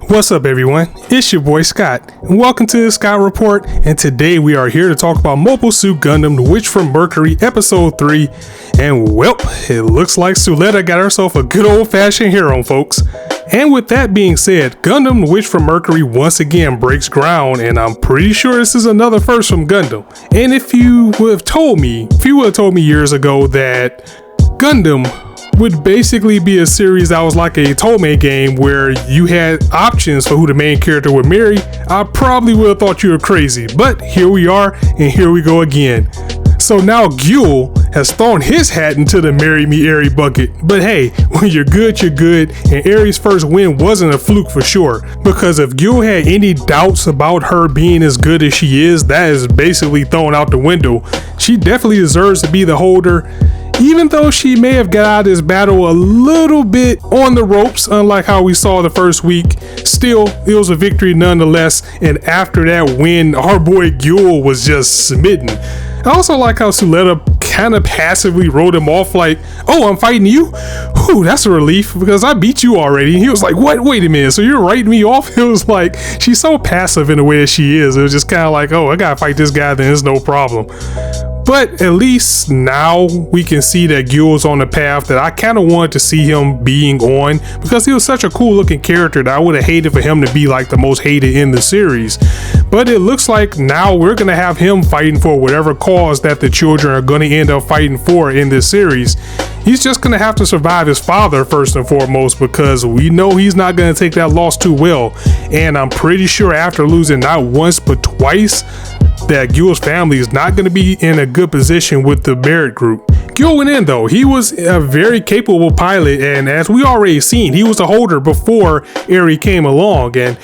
What's up, everyone? It's your boy Scott, and welcome to the Scott Report. And today we are here to talk about Mobile Suit Gundam: The Witch from Mercury, Episode 3. And well, it looks like Suletta got herself a good old-fashioned harem, folks. And with that being said, Gundam: The Witch from Mercury once again breaks ground, and I'm pretty sure this is another first from Gundam. And if you would have told me years ago that Gundam would basically be a series that was like a Tomei game where you had options for who the main character would marry, I probably would have thought you were crazy. But here we are, and here we go again. So now Guel has thrown his hat into the marry me Eri bucket. But hey, when you're good, you're good, and Eri's first win wasn't a fluke for sure. Because if Guel had any doubts about her being as good as she is, that is basically thrown out the window. She definitely deserves to be the holder. Even though she may have got out of this battle a little bit on the ropes, unlike how we saw the first week, still, it was a victory nonetheless. And after that win, our boy Guel was just smitten. I also like how Suletta kind of passively wrote him off like, oh, I'm fighting you? Whew, that's a relief because I beat you already. And he was like, what? Wait a minute. So you're writing me off? It was like, she's so passive in the way that she is. It was just kind of like, oh, I gotta fight this guy, then it's no problem. But at least now we can see that Guel's on the path that I kind of wanted to see him being on, because he was such a cool looking character that I would have hated for him to be like the most hated in the series. But it looks like now we're going to have him fighting for whatever cause that the children are going to end up fighting for in this series. He's just going to have to survive his father first and foremost, because we know he's not going to take that loss too well. And I'm pretty sure after losing not once but twice, that Guel's family is not going to be in a good position with the Barrett group. Guel went in though. He was a very capable pilot, and as we already seen, he was a holder before Eri came along. And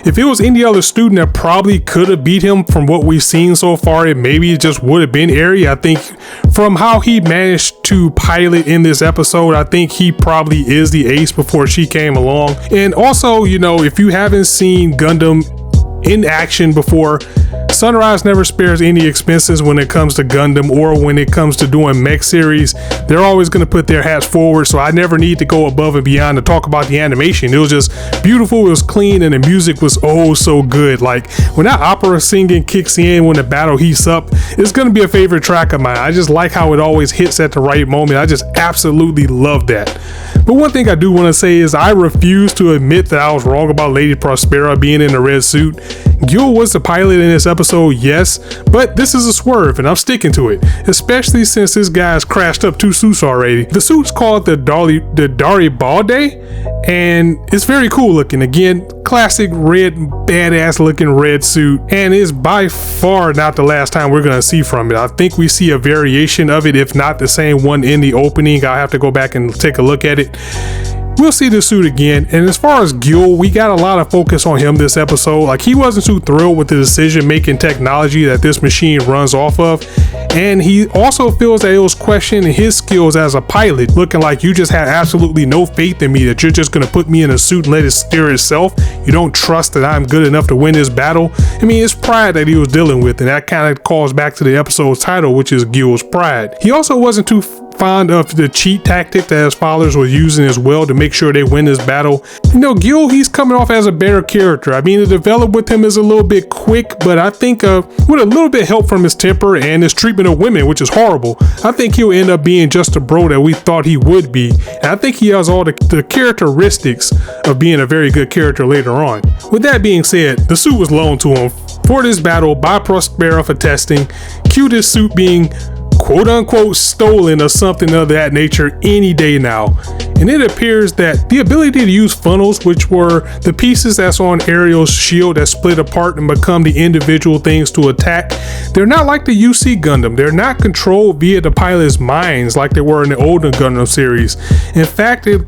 if it was any other student that probably could have beat him from what we've seen so far, it maybe just would have been Eri. I think from how he managed to pilot in this episode, I think he probably is the ace before she came along. And also, you know, if you haven't seen Gundam in action before, Sunrise never spares any expenses when it comes to Gundam or when it comes to doing mech series. They're always going to put their hats forward, so I never need to go above and beyond to talk about the animation. It was just beautiful, it was clean, and the music was oh so good. Like when that opera singing kicks in when the battle heats up, it's going to be a favorite track of mine. I just like how it always hits at the right moment. I just absolutely love that. But one thing I do want to say is I refuse to admit that I was wrong about Lady Prospera being in the red suit. Guel was the pilot in this episode, yes, but this is a swerve and I'm sticking to it, especially since this guy's crashed up 2 suits already. The suit's called the Daribaldi, and it's very cool looking. Again, classic red, badass looking red suit, and it's by far not the last time we're going to see from it. I think we see a variation of it, if not the same one in the opening. I'll have to go back and take a look at it. We'll see the suit again. And as far as Guel, we got a lot of focus on him this episode. Like, he wasn't too thrilled with the decision-making technology that this machine runs off of. And he also feels that it was questioning his skills as a pilot, looking like you just had absolutely no faith in me, that you're just going to put me in a suit and let it steer itself. You don't trust that I'm good enough to win this battle. I mean, it's pride that he was dealing with, and that kind of calls back to the episode's title, which is Guel's pride. He also wasn't too fond of the cheat tactic that his fathers were using as well to make sure they win this battle. You know, Guel, he's coming off as a better character. I mean, the develop with him is a little bit quick, but I think with a little bit of help from his temper and his treatment of women, which is horrible, I think he'll end up being just a bro that we thought he would be. And I think he has all the characteristics of being a very good character later on. With that being said, the suit was loaned to him for this battle by Prospera for testing. Cue this suit being quote unquote stolen or something of that nature any day now. And it appears that the ability to use funnels, which were the pieces that's on Ariel's shield that split apart and become the individual things to attack, they're not like the UC Gundam. They're not controlled via the pilot's minds like they were in the older Gundam series. In fact, it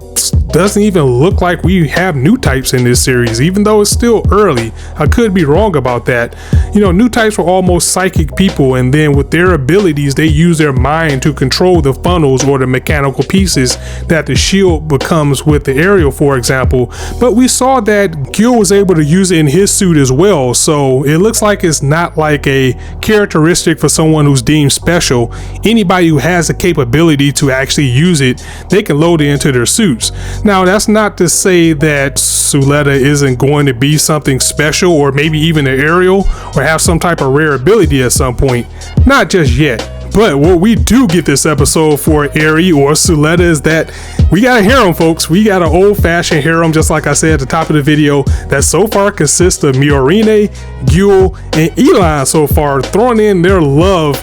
doesn't even look like we have new types in this series, even though it's still early. I could be wrong about that. You know, new types were almost psychic people, and then with their abilities, they use their mind to control the funnels or the mechanical pieces that the shield shield becomes with the aerial, for example. But we saw that Guel was able to use it in his suit as well, so it looks like it's not like a characteristic for someone who's deemed special. Anybody who has the capability to actually use it, they can load it into their suits. Now, that's not to say that Suletta isn't going to be something special, or maybe even an aerial, or have some type of rare ability at some point. Not just yet. But what we do get this episode for Eri or Suletta is that we got a harem, folks. We got an old-fashioned harem, just like I said at the top of the video, that so far consists of Miorine, Guel, and Elan so far, throwing in their love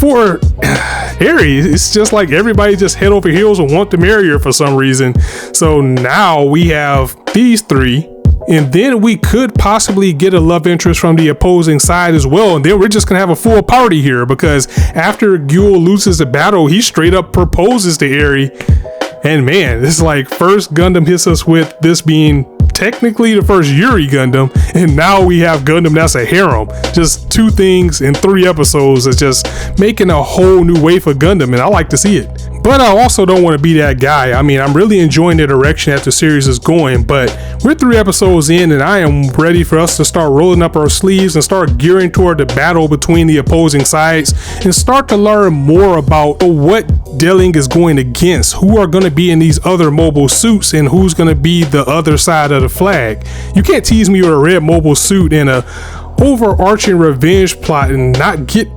for Eri. It's just like everybody just head over heels and want to marry her for some reason. So now we have these three. And then we could possibly get a love interest from the opposing side as well. And then we're just going to have a full party here, because after Guel loses the battle, he straight up proposes to Eri. And man, it's like first Gundam hits us with this being technically the first Yuri Gundam, and now we have Gundam that's a harem. Just two things in 3 episodes is just making a whole new way for Gundam, and I like to see it. But I also don't want to be that guy. I mean, I'm really enjoying the direction that the series is going, but we're 3 episodes in, and I am ready for us to start rolling up our sleeves and start gearing toward the battle between the opposing sides and start to learn more about what Delling is going against, who are going to be in these other mobile suits, and who's going to be the other side of the flag. You can't tease me with a red mobile suit and a overarching revenge plot and not get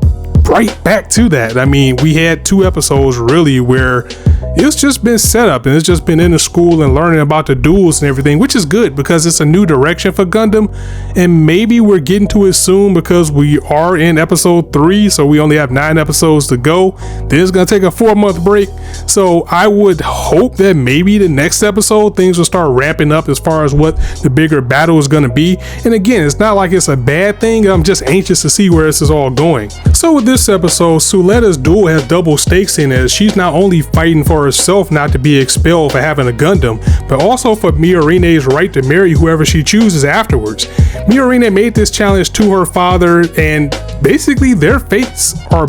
right back to that. I mean, we had 2 episodes really where it's just been set up, and it's just been in the school and learning about the duels and everything, which is good because it's a new direction for Gundam, and maybe we're getting to it soon because we are in episode 3, so we only have 9 episodes to go. Then it's gonna take a 4-month break, so I would hope that maybe the next episode things will start ramping up as far as what the bigger battle is gonna be. And again, it's not like it's a bad thing, I'm just anxious to see where this is all going. So with this episode, Suletta's duel has double stakes in it. She's not only fighting for herself not to be expelled for having a Gundam, but also for Miorine's right to marry whoever she chooses afterwards. Miorine made this challenge to her father, and basically their fates are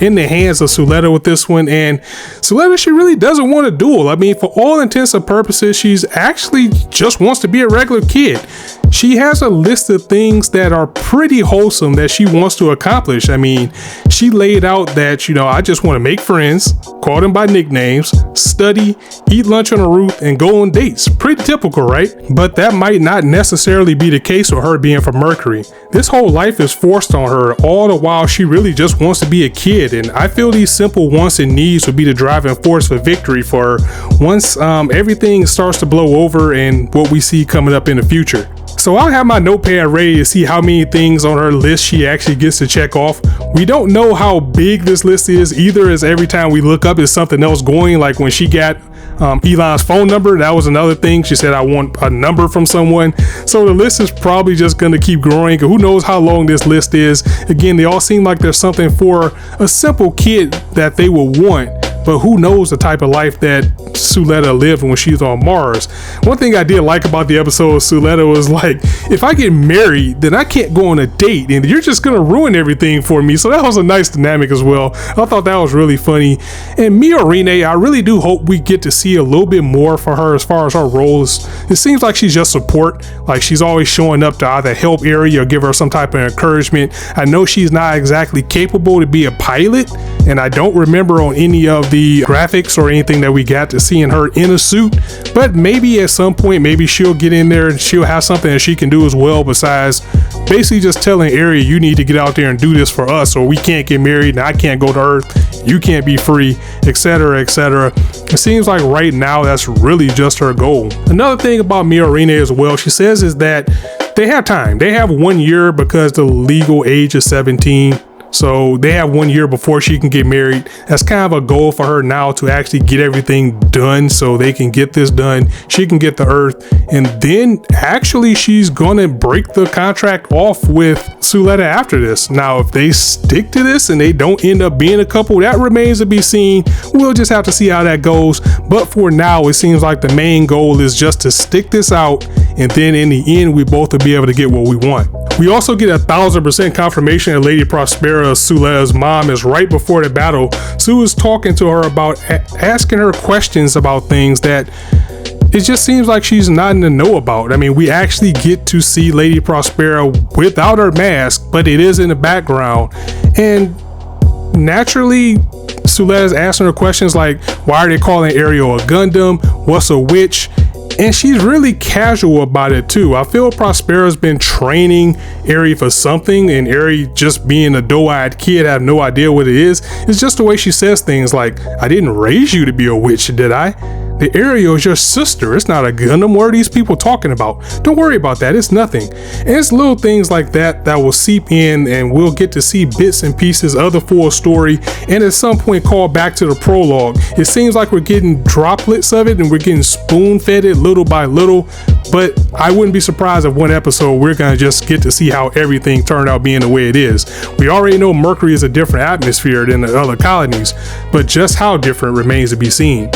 in the hands of Suletta with this one. And Suletta, she really doesn't want a duel. I mean, for all intents and purposes, she's actually just wants to be a regular kid. She has a list of things that are pretty wholesome that she wants to accomplish. I mean, she laid out that, I just want to make friends, call them by nicknames, study, eat lunch on the roof, and go on dates. Pretty typical, right? But that might not necessarily be the case with her being from Mercury. This whole life is forced on her, all the while she really just wants to be a kid. And I feel these simple wants and needs would be the driving force for victory for her once everything starts to blow over and what we see coming up in the future. So I'll have my notepad ready to see how many things on her list she actually gets to check off. We don't know how big this list is either, as every time we look up is something else going. Like when she got Elan's phone number, that was another thing. She said, I want a number from someone. So the list is probably just going to keep growing. Who knows how long this list is. Again, they all seem like there's something for a simple kid that they will want. But who knows the type of life that Suletta lived when she's on Mars. One thing I did like about the episode, Suletta was like, if I get married, then I can't go on a date, and you're just gonna ruin everything for me. So that was a nice dynamic as well. I thought that was really funny. And Miorine, I really do hope we get to see a little bit more for her as far as her roles. It seems like she's just support, like she's always showing up to either help Eri or give her some type of encouragement. I know she's not exactly capable to be a pilot, and I don't remember on any of the graphics or anything that we got to seeing her in a suit, but maybe at some point, maybe she'll get in there and she'll have something that she can do as well, besides basically just telling Eri, you need to get out there and do this for us, or we can't get married and I can't go to Earth, you can't be free, etc., etc. It seems like right now that's really just her goal. Another thing about Miorine as well, she says, is that they have time. They have 1 year because the legal age is 17. So they have 1 year before she can get married. That's kind of a goal for her now, to actually get everything done so they can get this done. She can get the Earth, and then actually she's gonna break the contract off with Suletta after this. Now, if they stick to this and they don't end up being a couple, that remains to be seen. We'll just have to see how that goes. But for now, it seems like the main goal is just to stick this out and then in the end we both will be able to get what we want. We also get 1000% confirmation that Lady Prospera, Suletta's mom, is right before the battle. Sue is talking to her about asking her questions about things that it just seems like she's not in the know about. I mean, we actually get to see Lady Prospera without her mask, but it is in the background. And naturally, Suletta's asking her questions like, why are they calling Ariel a Gundam? What's a witch? And she's really casual about it too. I feel Prospera's been training Eri for something, and Eri, just being a doe-eyed kid, have no idea what it is. It's just the way she says things like, I didn't raise you to be a witch, did I? The Ariel is your sister. It's not a Gundam. What are these people talking about? Don't worry about that. It's nothing. And it's little things like that that will seep in, and we'll get to see bits and pieces of the full story, and at some point call back to the prologue. It seems like we're getting droplets of it and we're getting spoon-fed it little by little, but I wouldn't be surprised if one episode we're going to just get to see how everything turned out being the way it is. We already know Mercury is a different atmosphere than the other colonies, but just how different remains to be seen.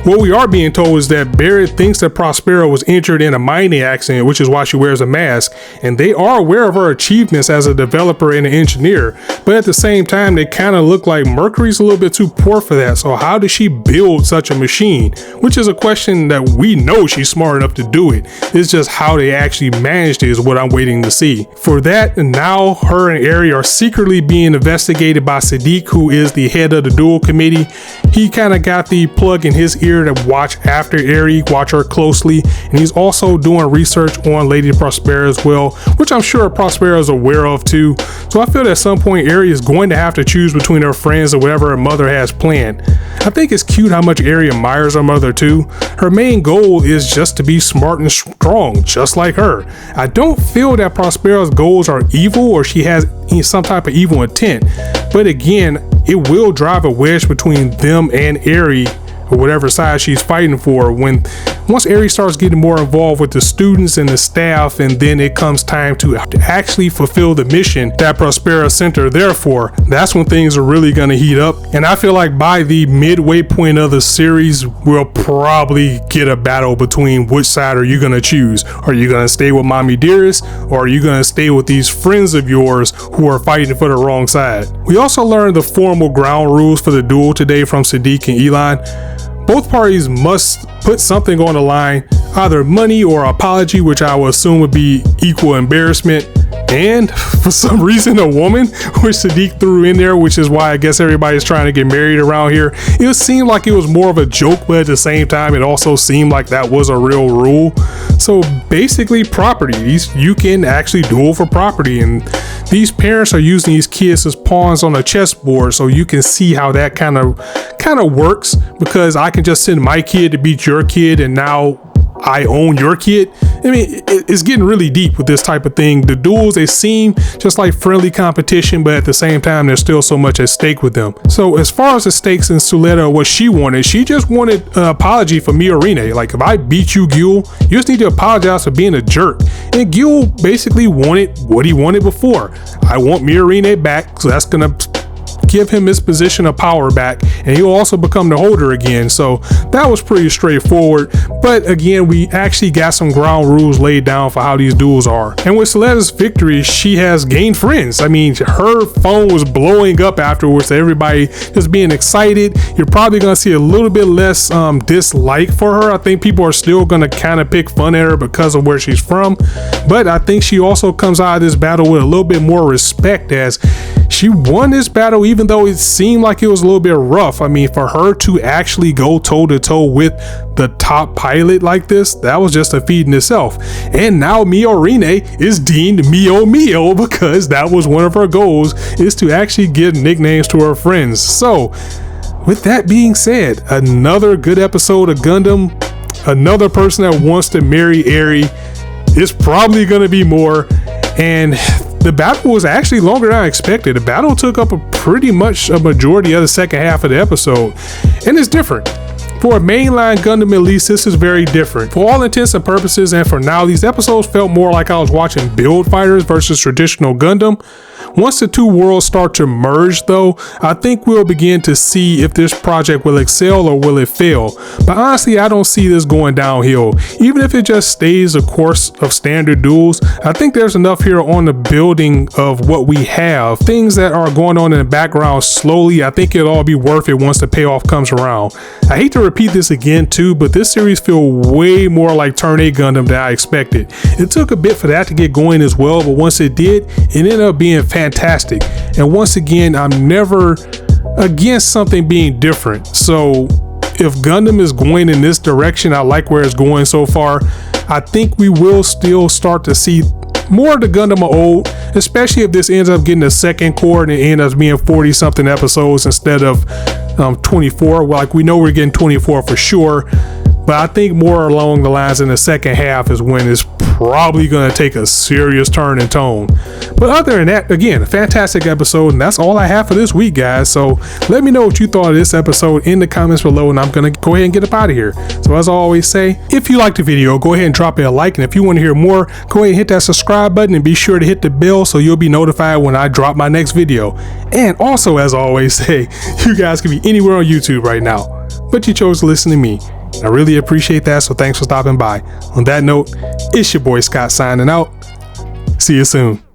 What we are being told is that Barrett thinks that Prospera was injured in a mining accident, which is why she wears a mask, and they are aware of her achievements as a developer and an engineer, but at the same time they kind of look like Mercury's a little bit too poor for that. So how does she build such a machine? Which is a question that we know she's smart enough to do it. It's just how they actually managed it is what I'm waiting to see. For that, now her and Eri are secretly being investigated by Sadiq, who is the head of the duel committee. He kind of got the plug in his ear to watch after Eri, watch her closely, and he's also doing research on Lady Prospera as well, which I'm sure Prospera is aware of too. So I feel that at some point Eri is going to have to choose between her friends or whatever her mother has planned. I think it's cute how much Eri admires her mother too. Her main goal is just to be smart and strong, just like her. I don't feel that Prospera's goals are evil or she has some type of evil intent, but again, it will drive a wedge between them and Eri, or whatever side she's fighting for, once Eri starts getting more involved with the students and the staff, and then it comes time to actually fulfill the mission that Prospera sent her there for. That's when things are really going to heat up, and I feel like by the midway point of the series we'll probably get a battle between which side are you going to choose. Are you going to stay with Mommy Dearest, or are you going to stay with these friends of yours who are fighting for the wrong side? We also learned the formal ground rules for the duel today from Sadiq and Elon. Both parties must put something on the line, either money or apology, which I would assume would be equal embarrassment, and for some reason a woman, which Sadiq threw in there, which is why I guess everybody's trying to get married around here. It seemed like it was more of a joke, but at the same time it also seemed like that was a real rule. So basically properties, you can actually duel for property, and these parents are using these kids as pawns on a chessboard, so you can see how that kind of works, because I can just send my kid to beat your kid and now I own your kid. I mean, it's getting really deep with this type of thing. The duels, they seem just like friendly competition, but at the same time, there's still so much at stake with them. So as far as the stakes in Suletta, what she just wanted an apology for Miorine. Like, if I beat you, Guel, you just need to apologize for being a jerk. And Guel basically wanted what he wanted before. I want Miorine back, so that's gonna give him his position of power back, and he'll also become the holder again. So that was pretty straightforward, but again, we actually got some ground rules laid down for how these duels are. And with Suletta's victory, she has gained friends. I mean, her phone was blowing up afterwards, everybody just being excited. You're probably gonna see a little bit less dislike for her. I think people are still gonna kind of pick fun at her because of where she's from, but I think she also comes out of this battle with a little bit more respect, as she won this battle even though it seemed like it was a little bit rough. I mean, for her to actually go toe to toe with the top pilot like this, that was just a feat in itself. And now Miorine is deemed Mio because that was one of her goals, is to actually give nicknames to her friends. So with that being said, another good episode of Gundam, another person that wants to marry Eri. It's probably going to be more, and the battle was actually longer than I expected. The battle took up pretty much a majority of the second half of the episode, and it's different. For a mainline Gundam at least, this is very different. For all intents and purposes, and for now, these episodes felt more like I was watching build fighters versus traditional Gundam. Once the two worlds start to merge though, I think we'll begin to see if this project will excel or will it fail. But honestly, I don't see this going downhill. Even if it just stays a course of standard duels, I think there's enough here on the building of what we have. Things that are going on in the background slowly, I think it'll all be worth it once the payoff comes around. I hate to repeat this again too, but this series feels way more like Turn A Gundam than I expected. It took a bit for that to get going as well, but once it did, it ended up being fantastic. And once again, I'm never against something being different. So if Gundam is going in this direction, I like where it's going so far. I think we will still start to see more of the Gundam of old, especially if this ends up getting a second core and it ends up being 40 something episodes instead of 24. Like we know we're getting 24 for sure, but I think more along the lines in the second half is when it's probably going to take a serious turn in tone. But other than that, again, a fantastic episode, and that's all I have for this week, guys. So let me know what you thought of this episode in the comments below, and I'm going to go ahead and get up out of here. So as I always say, if you liked the video, go ahead and drop me a like, and if you want to hear more, go ahead and hit that subscribe button and be sure to hit the bell so you'll be notified when I drop my next video. And also, as I always say, you guys can be anywhere on YouTube right now, but you chose to listen to me. I really appreciate that, so thanks for stopping by. On that note, it's your boy Scott signing out. See you soon.